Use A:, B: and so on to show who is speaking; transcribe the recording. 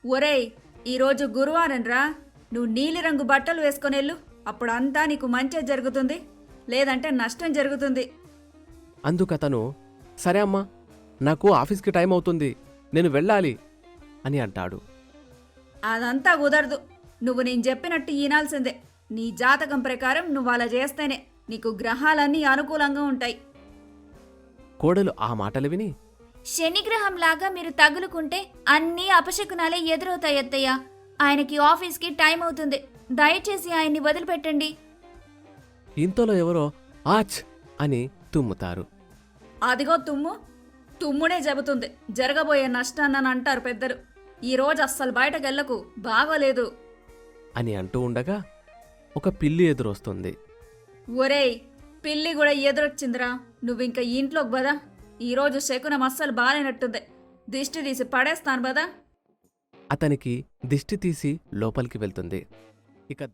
A: ఒరేయ్, ఈరోజు గురువారం రా. నువ్వు నీలిరంగు బట్టలు వేసుకొనెళ్ళు. అప్పుడంతా నీకు మంచి జరుగుతుంది, లేదంటే నష్టం జరుగుతుంది.
B: అందుకతను సరే అమ్మా, నాకు ఆఫీస్కి టైం అవుతుంది, నేను వెళ్ళాలి అని అంటాడు.
A: అదంతా కుదరదు. నువ్వు నేను చెప్పినట్టు ఈనాల్సిందే. నీ జాతకం ప్రకారం నువ్వు అలా చేస్తేనే నీకు గ్రహాలన్నీ అనుకూలంగా ఉంటాయి.
B: కోడలు ఆ మాటలు విని,
C: శనిగ్రహంలాగా మీరు తగులుకుంటే అన్నీ అపశకునాలే ఎదురవుతాయి అత్తయ్య. ఆయనకి ఆఫీస్కి టైం అవుతుంది, దయచేసి ఆయన్ని వదిలిపెట్టండి.
B: ఇంతలో ఎవరో ఆచ్ అని తుమ్ముతారు.
A: అదిగో తుమ్ము. తుమ్మునే చెబుతుంది జరగబోయే నష్టాన్నని అంటారు పెద్దలు. ఈరోజు అస్సలు బయటకెళ్లకు, బాగోలేదు
B: అని అంటూ ఉండగా ఒక పిల్లి ఎదురొస్తుంది.
A: ఒరేయ్, పిల్లి కూడా ఎదురొచ్చిందిరా. నువ్వింక ఇంట్లోకి బదా. ఈరోజు శకునం అస్సలు బాలేనట్టుంది. దిష్టి తీసి పడేస్తాను బదా.
B: అతనికి దిష్టి తీసి లోపలికి వెళ్తుంది. ఇక